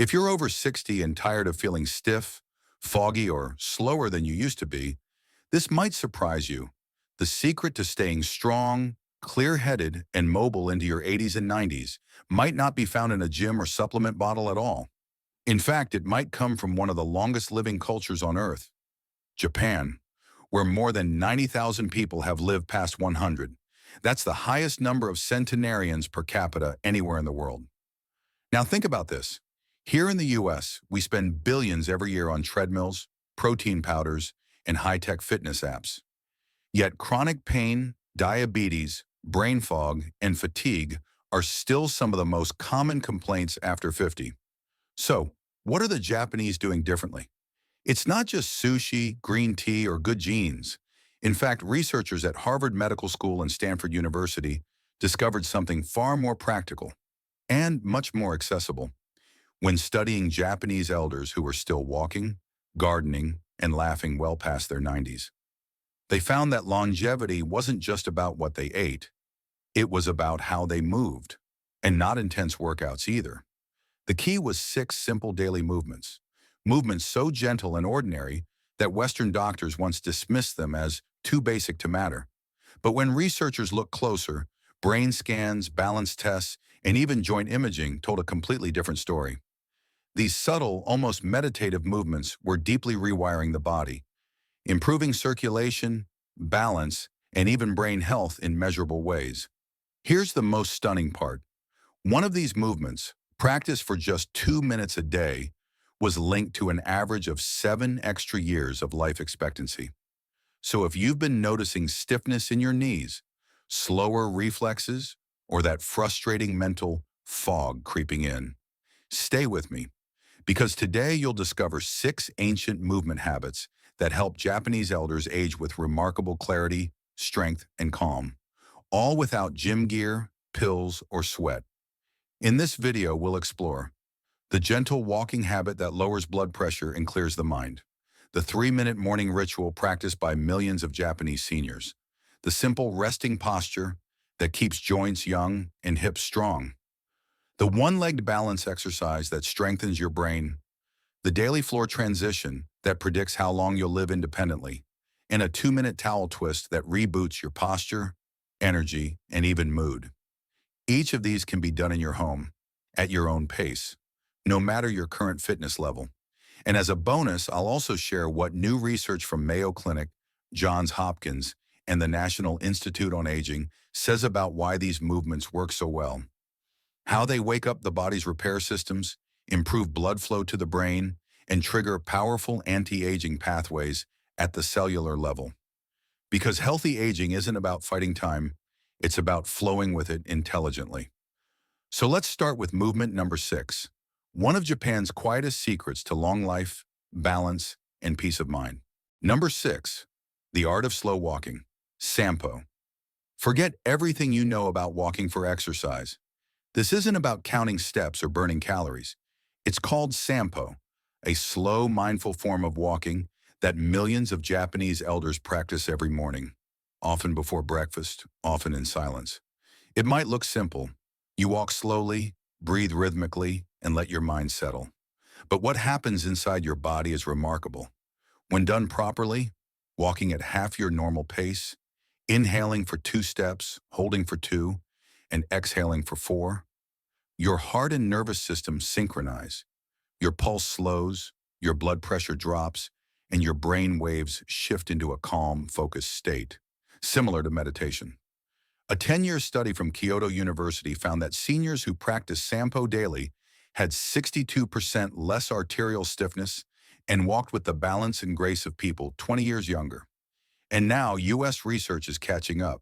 If you're over 60 and tired of feeling stiff, foggy, or slower than you used to be, this might surprise you. The secret to staying strong, clear-headed, and mobile into your 80s and 90s might not be found in a gym or supplement bottle at all. In fact, it might come from one of the longest living cultures on Earth, Japan, where more than 90,000 people have lived past 100. That's the highest number of centenarians per capita anywhere in the world. Now think about this. Here in the US, we spend billions every year on treadmills, protein powders, and high-tech fitness apps. Yet chronic pain, diabetes, brain fog, and fatigue are still some of the most common complaints after 50. So, what are the Japanese doing differently? It's not just sushi, green tea, or good genes. In fact, researchers at Harvard Medical School and Stanford University discovered something far more practical and much more accessible. When studying Japanese elders who were still walking, gardening, and laughing well past their 90s, they found that longevity wasn't just about what they ate. It was about how they moved, and not intense workouts either. The key was 6 simple daily movements. Movements so gentle and ordinary that Western doctors once dismissed them as too basic to matter. But when researchers looked closer, brain scans, balance tests, and even joint imaging told a completely different story. These subtle, almost meditative movements were deeply rewiring the body, improving circulation, balance, and even brain health in measurable ways. Here's the most stunning part. One of these movements, practiced for just 2 minutes a day, was linked to an average of 7 extra years of life expectancy. So if you've been noticing stiffness in your knees, slower reflexes, or that frustrating mental fog creeping in, stay with me, because today you'll discover 6 ancient movement habits that help Japanese elders age with remarkable clarity, strength, and calm, all without gym gear, pills, or sweat. In this video, we'll explore the gentle walking habit that lowers blood pressure and clears the mind, the 3-minute morning ritual practiced by millions of Japanese seniors, the simple resting posture that keeps joints young and hips strong, the one-legged balance exercise that strengthens your brain, the daily floor transition that predicts how long you'll live independently, and a 2-minute towel twist that reboots your posture, energy, and even mood. Each of these can be done in your home, at your own pace, no matter your current fitness level. And as a bonus, I'll also share what new research from Mayo Clinic, Johns Hopkins, and the National Institute on Aging says about why these movements work so well, how they wake up the body's repair systems, improve blood flow to the brain, and trigger powerful anti-aging pathways at the cellular level. Because healthy aging isn't about fighting time, it's about flowing with it intelligently. So let's start with movement number 6, one of Japan's quietest secrets to long life, balance, and peace of mind. Number 6, the art of slow walking, Sampo. Forget everything you know about walking for exercise. This isn't about counting steps or burning calories. It's called Sampo, a slow, mindful form of walking that millions of Japanese elders practice every morning, often before breakfast, often in silence. It might look simple. You walk slowly, breathe rhythmically, and let your mind settle. But what happens inside your body is remarkable. When done properly, walking at half your normal pace, inhaling for 2 steps, holding for 2, and exhaling for 4, your heart and nervous system synchronize. Your pulse slows, your blood pressure drops, and your brain waves shift into a calm, focused state, similar to meditation. A 10-year study from Kyoto University found that seniors who practiced Sampo daily had 62% less arterial stiffness and walked with the balance and grace of people 20 years younger. And now U.S. research is catching up.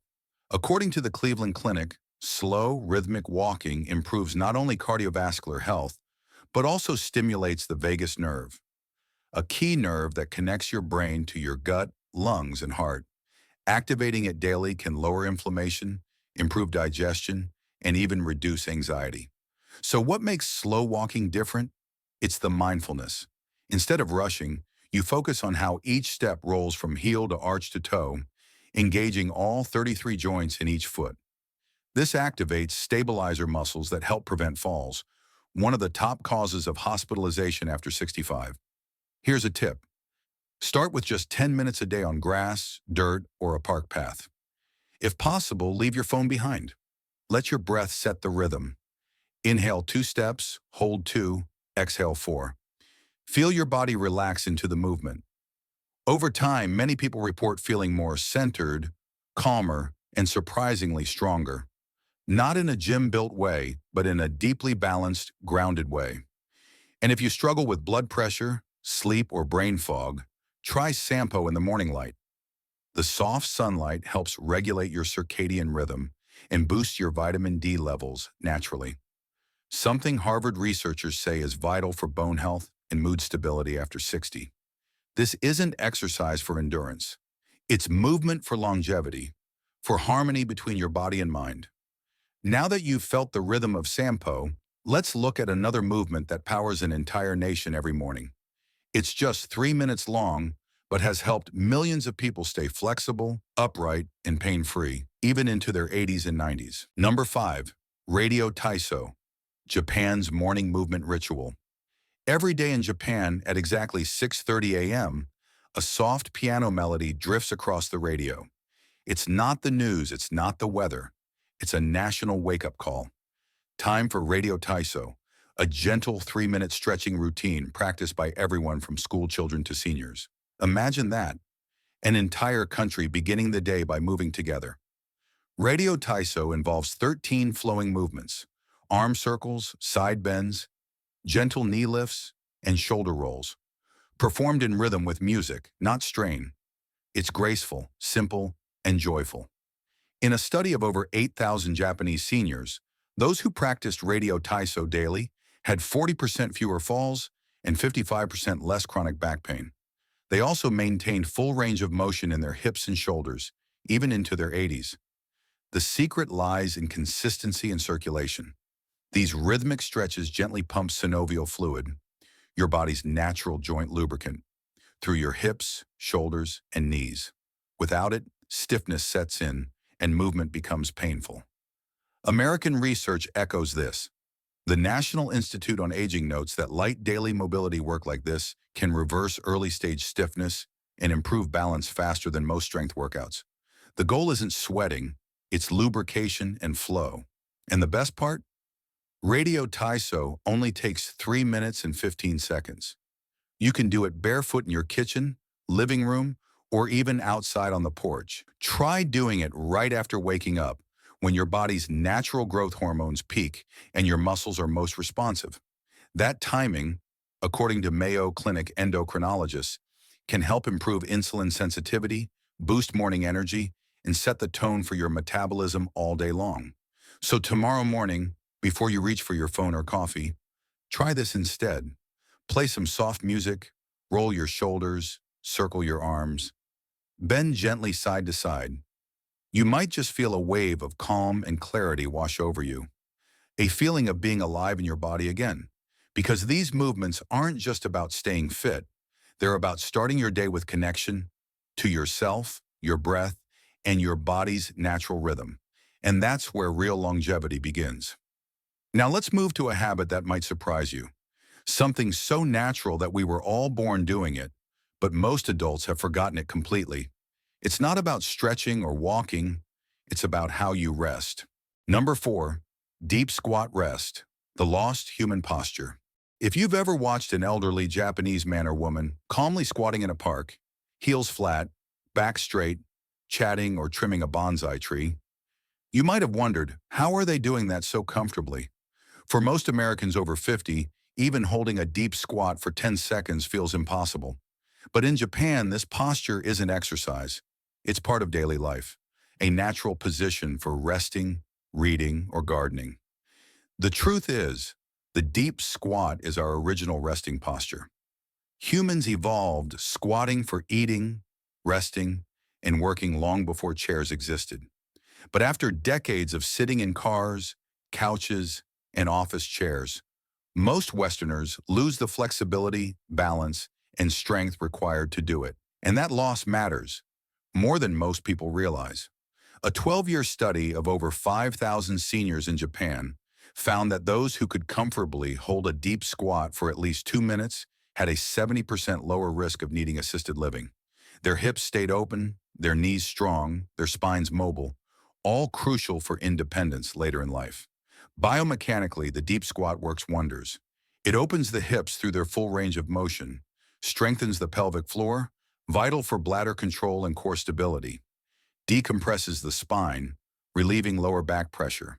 According to the Cleveland Clinic, slow, rhythmic walking improves not only cardiovascular health, but also stimulates the vagus nerve, a key nerve that connects your brain to your gut, lungs, and heart. Activating it daily can lower inflammation, improve digestion, and even reduce anxiety. So what makes slow walking different? It's the mindfulness. Instead of rushing, you focus on how each step rolls from heel to arch to toe, engaging all 33 joints in each foot. This activates stabilizer muscles that help prevent falls, one of the top causes of hospitalization after 65. Here's a tip. Start with just 10 minutes a day on grass, dirt, or a park path. If possible, leave your phone behind. Let your breath set the rhythm. Inhale 2 steps, hold 2, exhale 4. Feel your body relax into the movement. Over time, many people report feeling more centered, calmer, and surprisingly stronger. Not in a gym-built way, but in a deeply balanced, grounded way. And if you struggle with blood pressure, sleep, or brain fog, try Sampo in the morning light. The soft sunlight helps regulate your circadian rhythm and boosts your vitamin D levels naturally. Something Harvard researchers say is vital for bone health and mood stability after 60. This isn't exercise for endurance. It's movement for longevity, for harmony between your body and mind. Now that you've felt the rhythm of Sampo, let's look at another movement that powers an entire nation every morning. It's just 3 minutes long, but has helped millions of people stay flexible, upright, and pain-free, even into their 80s and 90s. Number 5. Radio Taiso, Japan's morning movement ritual. Every day in Japan at exactly 6:30 a.m., a soft piano melody drifts across the radio. It's not the news, it's not the weather. It's a national wake-up call. Time for Radio Taiso, a gentle 3-minute stretching routine practiced by everyone from school children to seniors. Imagine that, an entire country beginning the day by moving together. Radio Taiso involves 13 flowing movements: arm circles, side bends, gentle knee lifts, and shoulder rolls, performed in rhythm with music, not strain. It's graceful, simple, and joyful. In a study of over 8,000 Japanese seniors, those who practiced Radio Taiso daily had 40% fewer falls and 55% less chronic back pain. They also maintained full range of motion in their hips and shoulders, even into their 80s. The secret lies in consistency and circulation. These rhythmic stretches gently pump synovial fluid, your body's natural joint lubricant, through your hips, shoulders, and knees. Without it, stiffness sets in and movement becomes painful. American research echoes this. The National Institute on Aging notes that light daily mobility work like this can reverse early-stage stiffness and improve balance faster than most strength workouts. The goal isn't sweating, it's lubrication and flow. And the best part? Radio Taiso only takes 3 minutes and 15 seconds. You can do it barefoot in your kitchen, living room, or even outside on the porch. Try doing it right after waking up, when your body's natural growth hormones peak and your muscles are most responsive. That timing, according to Mayo Clinic endocrinologists, can help improve insulin sensitivity, boost morning energy, and set the tone for your metabolism all day long. So tomorrow morning, before you reach for your phone or coffee, try this instead. Play some soft music, roll your shoulders, circle your arms, bend gently side to side. You might just feel a wave of calm and clarity wash over you, a feeling of being alive in your body again. Because these movements aren't just about staying fit, they're about starting your day with connection to yourself, your breath, and your body's natural rhythm. And that's where real longevity begins. Now let's move to a habit that might surprise you. Something so natural that we were all born doing it, but most adults have forgotten it completely. It's not about stretching or walking, it's about how you rest. Number 4, deep squat rest, the lost human posture. If you've ever watched an elderly Japanese man or woman calmly squatting in a park, heels flat, back straight, chatting or trimming a bonsai tree, you might have wondered, how are they doing that so comfortably? For most Americans over 50, even holding a deep squat for 10 seconds feels impossible. But in Japan, this posture isn't exercise. It's part of daily life, a natural position for resting, reading, or gardening. The truth is, the deep squat is our original resting posture. Humans evolved squatting for eating, resting, and working long before chairs existed. But after decades of sitting in cars, couches, and office chairs, most Westerners lose the flexibility, balance, and strength required to do it. And that loss matters more than most people realize. A 12-year study of over 5,000 seniors in Japan found that those who could comfortably hold a deep squat for at least 2 minutes had a 70% lower risk of needing assisted living. Their hips stayed open, their knees strong, their spines mobile, all crucial for independence later in life. Biomechanically, the deep squat works wonders. It opens the hips through their full range of motion, strengthens the pelvic floor, vital for bladder control and core stability, decompresses the spine, relieving lower back pressure,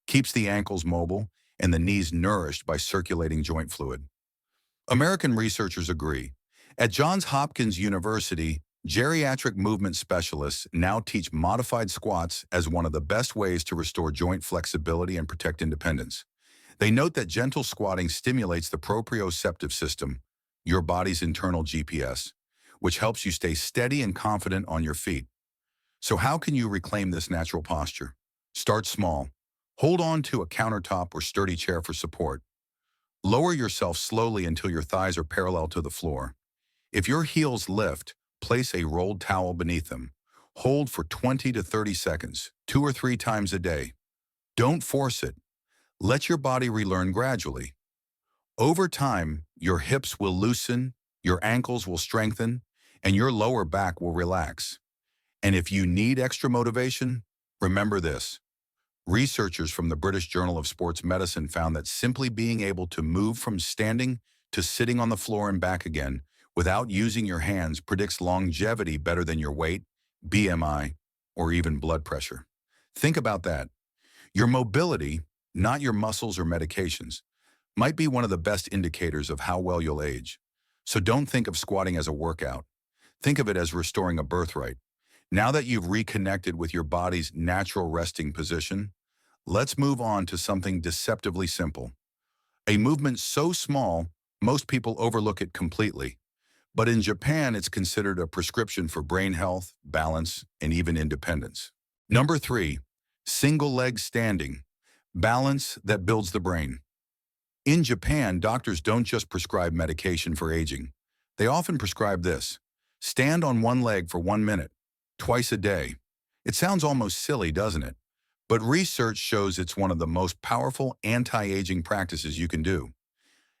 keeps the ankles mobile and the knees nourished by circulating joint fluid. American researchers agree. At Johns Hopkins University, geriatric movement specialists now teach modified squats as one of the best ways to restore joint flexibility and protect independence. They note that gentle squatting stimulates the proprioceptive system, your body's internal GPS, which helps you stay steady and confident on your feet. So how can you reclaim this natural posture? Start small. Hold on to a countertop or sturdy chair for support. Lower yourself slowly until your thighs are parallel to the floor. If your heels lift, place a rolled towel beneath them. Hold for 20 to 30 seconds, 2 or 3 times a day. Don't force it. Let your body relearn gradually. Over time, your hips will loosen, your ankles will strengthen, and your lower back will relax. And if you need extra motivation, remember this. Researchers from the British Journal of Sports Medicine found that simply being able to move from standing to sitting on the floor and back again without using your hands predicts longevity better than your weight, BMI, or even blood pressure. Think about that. Your mobility, not your muscles or medications, might be one of the best indicators of how well you'll age. So don't think of squatting as a workout. Think of it as restoring a birthright. Now that you've reconnected with your body's natural resting position, let's move on to something deceptively simple. A movement so small, most people overlook it completely. But in Japan, it's considered a prescription for brain health, balance, and even independence. Number 3, single leg standing, balance that builds the brain. In Japan, doctors don't just prescribe medication for aging. They often prescribe this: stand on one leg for 1 minute, twice a day. It sounds almost silly, doesn't it? But research shows it's one of the most powerful anti-aging practices you can do.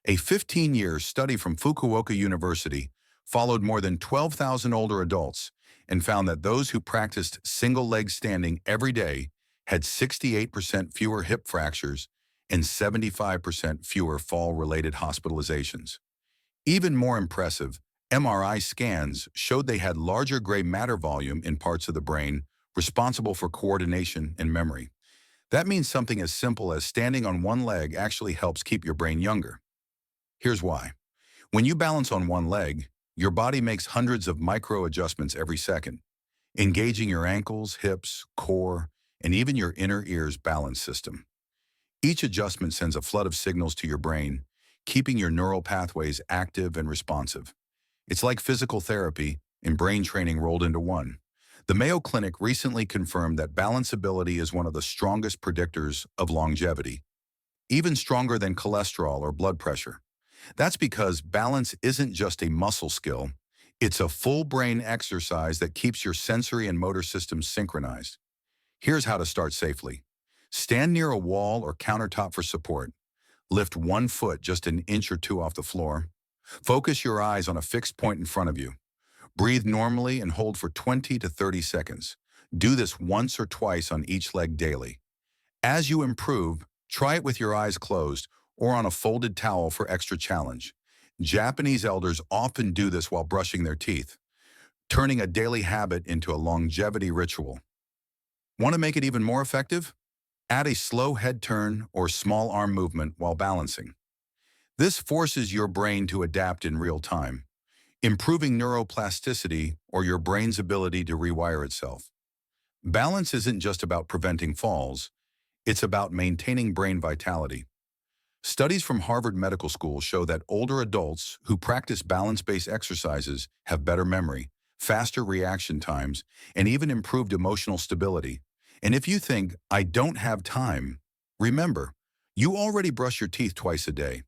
A 15-year study from Fukuoka University followed more than 12,000 older adults and found that those who practiced single-leg standing every day had 68% fewer hip fractures and 75% fewer fall-related hospitalizations. Even more impressive, MRI scans showed they had larger gray matter volume in parts of the brain responsible for coordination and memory. That means something as simple as standing on one leg actually helps keep your brain younger. Here's why. When you balance on one leg, your body makes hundreds of micro adjustments every second, engaging your ankles, hips, core, and even your inner ear's balance system. Each adjustment sends a flood of signals to your brain, keeping your neural pathways active and responsive. It's like physical therapy and brain training rolled into one. The Mayo Clinic recently confirmed that balanceability is one of the strongest predictors of longevity, even stronger than cholesterol or blood pressure. That's because balance isn't just a muscle skill, it's a full brain exercise that keeps your sensory and motor systems synchronized. Here's how to start safely. Stand near a wall or countertop for support. Lift one foot just an inch or two off the floor. Focus your eyes on a fixed point in front of you. Breathe normally and hold for 20 to 30 seconds. Do this once or twice on each leg daily. As you improve, try it with your eyes closed or on a folded towel for extra challenge. Japanese elders often do this while brushing their teeth, turning a daily habit into a longevity ritual. Want to make it even more effective? Add a slow head turn or small arm movement while balancing. This forces your brain to adapt in real time, improving neuroplasticity or your brain's ability to rewire itself. Balance isn't just about preventing falls, it's about maintaining brain vitality. Studies from Harvard Medical School show that older adults who practice balance-based exercises have better memory, faster reaction times, and even improved emotional stability. And if you think, I don't have time, remember, you already brush your teeth twice a day.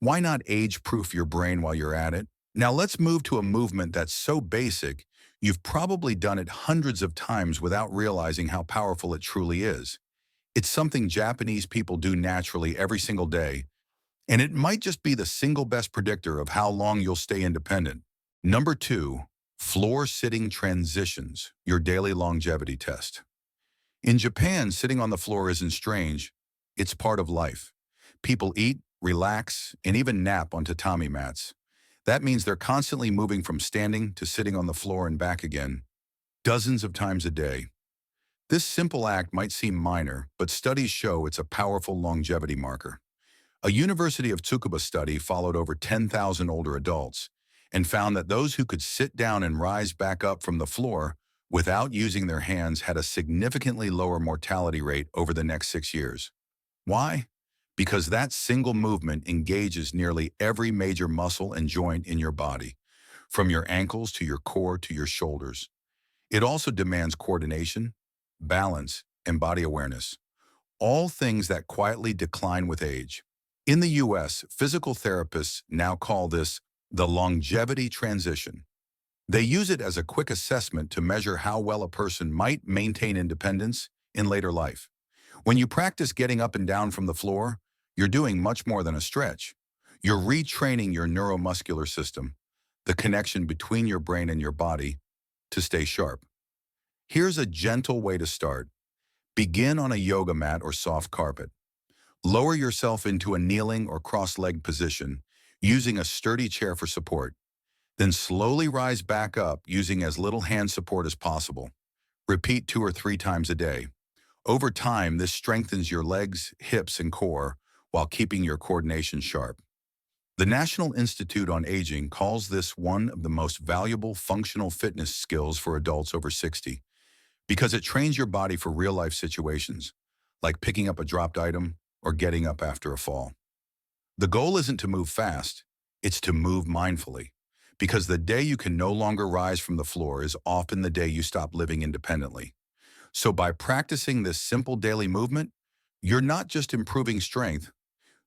Why not age-proof your brain while you're at it? Now let's move to a movement that's so basic, you've probably done it hundreds of times without realizing how powerful it truly is. It's something Japanese people do naturally every single day, and it might just be the single best predictor of how long you'll stay independent. Number 2, floor sitting transitions, your daily longevity test. In Japan, sitting on the floor isn't strange. It's part of life. People eat, relax, and even nap on tatami mats. That means they're constantly moving from standing to sitting on the floor and back again, dozens of times a day. This simple act might seem minor, but studies show it's a powerful longevity marker. A University of Tsukuba study followed over 10,000 older adults and found that those who could sit down and rise back up from the floor without using their hands had a significantly lower mortality rate over the next 6 years. Why? Because that single movement engages nearly every major muscle and joint in your body, from your ankles to your core to your shoulders. It also demands coordination, balance, and body awareness, all things that quietly decline with age. In the US, physical therapists now call this the longevity transition. They use it as a quick assessment to measure how well a person might maintain independence in later life. When you practice getting up and down from the floor, you're doing much more than a stretch. You're retraining your neuromuscular system, the connection between your brain and your body, to stay sharp. Here's a gentle way to start. Begin on a yoga mat or soft carpet. Lower yourself into a kneeling or cross-legged position, using a sturdy chair for support. Then slowly rise back up using as little hand support as possible. Repeat 2 or 3 times a day. Over time, this strengthens your legs, hips, and core while keeping your coordination sharp. The National Institute on Aging calls this one of the most valuable functional fitness skills for adults over 60 because it trains your body for real-life situations, like picking up a dropped item or getting up after a fall. The goal isn't to move fast, it's to move mindfully, because the day you can no longer rise from the floor is often the day you stop living independently. So by practicing this simple daily movement, you're not just improving strength,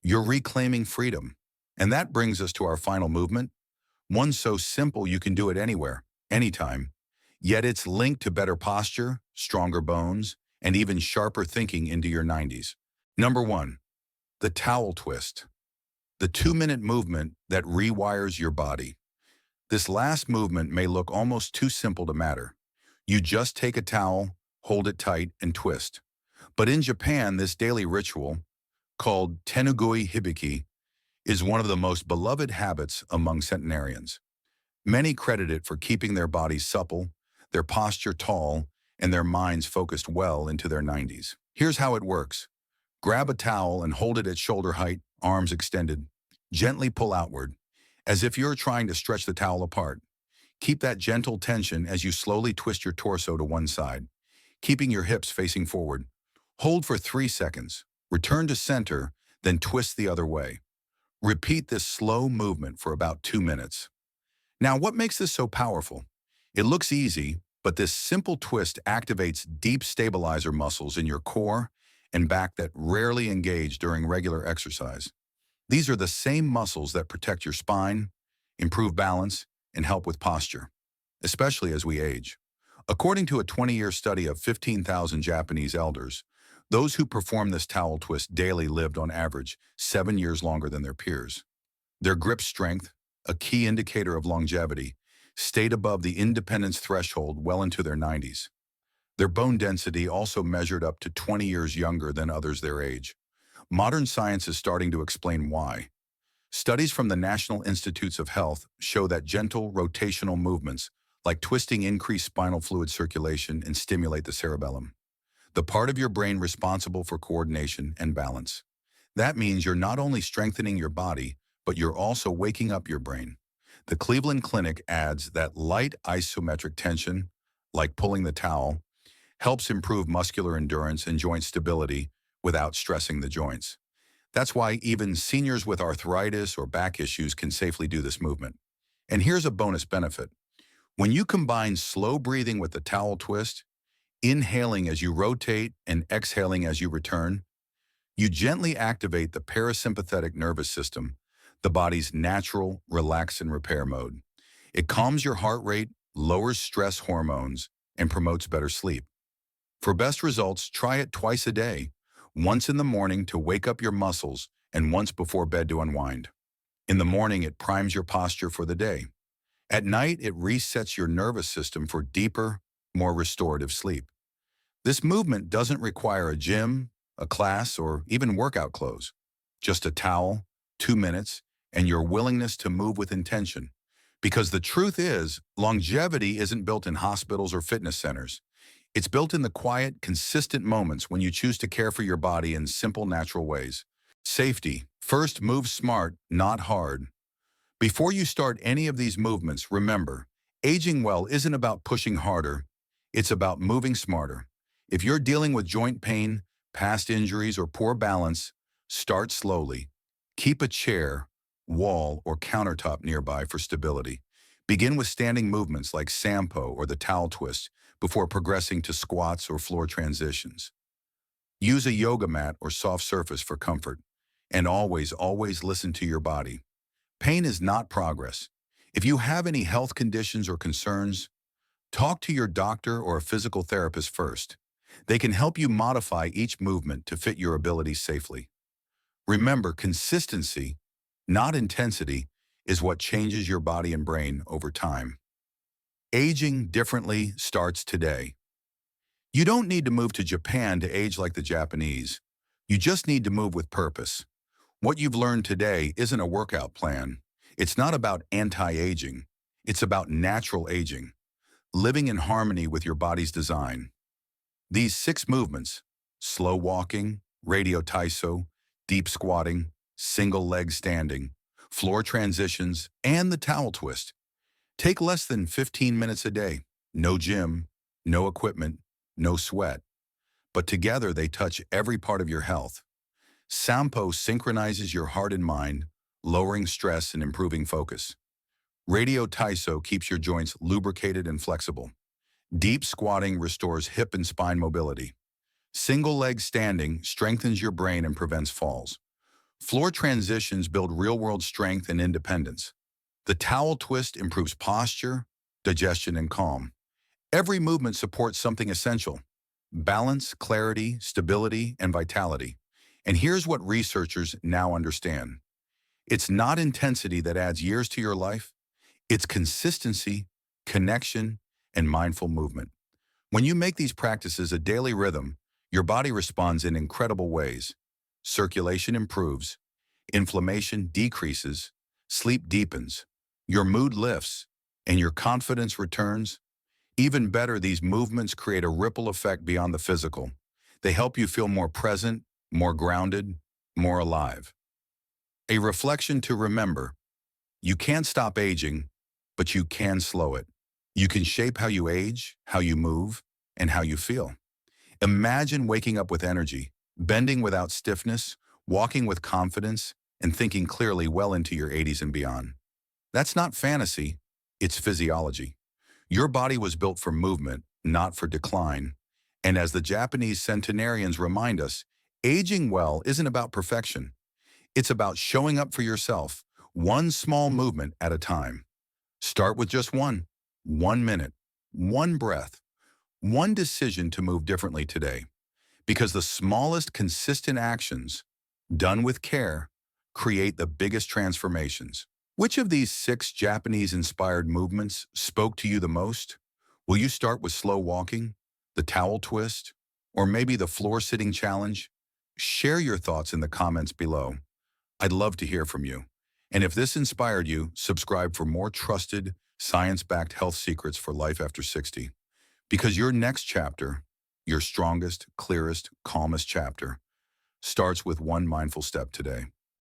you're reclaiming freedom. And that brings us to our final movement, one so simple you can do it anywhere, anytime. Yet it's linked to better posture, stronger bones, and even sharper thinking into your 90s. Number 1, the towel twist. The 2-minute movement that rewires your body. This last movement may look almost too simple to matter. You just take a towel, hold it tight, and twist. But in Japan, this daily ritual, called tenugui hibiki, is one of the most beloved habits among centenarians. Many credit it for keeping their bodies supple, their posture tall, and their minds focused well into their 90s. Here's how it works. Grab a towel and hold it at shoulder height, arms extended. Gently pull outward, as if you're trying to stretch the towel apart. Keep that gentle tension as you slowly twist your torso to one side, keeping your hips facing forward. Hold for 3 seconds. Return to center, then twist the other way. Repeat this slow movement for about 2 minutes. Now, what makes this so powerful? It looks easy, but this simple twist activates deep stabilizer muscles in your core and back that rarely engage during regular exercise. These are the same muscles that protect your spine, improve balance, and help with posture, especially as we age. According to a 20-year study of 15,000 Japanese elders, those who performed this towel twist daily lived on average 7 years longer than their peers. Their grip strength, a key indicator of longevity, stayed above the independence threshold well into their 90s. Their bone density also measured up to 20 years younger than others their age. Modern science is starting to explain why. Studies from the National Institutes of Health show that gentle rotational movements, like twisting, increase spinal fluid circulation and stimulate the cerebellum, the part of your brain responsible for coordination and balance. That means you're not only strengthening your body, but you're also waking up your brain. The Cleveland Clinic adds that light isometric tension, like pulling the towel, helps improve muscular endurance and joint stability without stressing the joints. That's why even seniors with arthritis or back issues can safely do this movement. And here's a bonus benefit. When you combine slow breathing with the towel twist, inhaling as you rotate and exhaling as you return, you gently activate the parasympathetic nervous system, the body's natural relax and repair mode. It calms your heart rate, lowers stress hormones, and promotes better sleep. For best results, try it twice a day. once in the morning to wake up your muscles and once before bed to unwind. In the morning, it primes your posture for the day. At night, it resets your nervous system for deeper, more restorative sleep. This movement doesn't require a gym, a class, or even workout clothes. Just a towel, 2 minutes, and your willingness to move with intention. Because the truth is, longevity isn't built in hospitals or fitness centers. It's built in the quiet, consistent moments when you choose to care for your body in simple, natural ways. Safety. First, move smart, not hard. Before you start any of these movements, remember, aging well isn't about pushing harder. It's about moving smarter. If you're dealing with joint pain, past injuries, or poor balance, start slowly. Keep a chair, wall, or countertop nearby for stability. Begin with standing movements like Sampo or the towel twist before progressing to squats or floor transitions. Use a yoga mat or soft surface for comfort. And always, always listen to your body. Pain is not progress. If you have any health conditions or concerns, talk to your doctor or a physical therapist first. They can help you modify each movement to fit your abilities safely. Remember, consistency, not intensity, is what changes your body and brain over time. Aging differently starts today. You don't need to move to Japan to age like the Japanese. You just need to move with purpose. What you've learned today isn't a workout plan. It's not about anti-aging. It's about natural aging, living in harmony with your body's design. These 6 movements, slow walking, radio taiso, deep squatting, single leg standing, floor transitions, and the towel twist, take less than 15 minutes a day. No gym, no equipment, no sweat. But together they touch every part of your health. Sampo synchronizes your heart and mind, lowering stress and improving focus. Radio Taiso keeps your joints lubricated and flexible. Deep squatting restores hip and spine mobility. Single leg standing strengthens your brain and prevents falls. Floor transitions build real-world strength and independence. The towel twist improves posture, digestion, and calm. Every movement supports something essential: balance, clarity, stability, and vitality. And here's what researchers now understand. It's not intensity that adds years to your life. It's consistency, connection, and mindful movement. When you make these practices a daily rhythm, your body responds in incredible ways. Circulation improves, inflammation decreases, sleep deepens, your mood lifts, and your confidence returns. Even better, these movements create a ripple effect beyond the physical. They help you feel more present, more grounded, more alive. A reflection to remember: you can't stop aging, but you can slow it. You can shape how you age, how you move, and how you feel. Imagine waking up with energy, bending without stiffness, walking with confidence, and thinking clearly well into your 80s and beyond. That's not fantasy, it's physiology. Your body was built for movement, not for decline. And as the Japanese centenarians remind us, aging well isn't about perfection. It's about showing up for yourself, one small movement at a time. Start with just 1 minute, 1 breath, 1 decision to move differently today. Because the smallest consistent actions, done with care, create the biggest transformations. Which of these 6 Japanese-inspired movements spoke to you the most? Will you start with slow walking, the towel twist, or maybe the floor-sitting challenge? Share your thoughts in the comments below. I'd love to hear from you. And if this inspired you, subscribe for more trusted, science-backed health secrets for life after 60. Because your next chapter, your strongest, clearest, calmest chapter, starts with one mindful step today.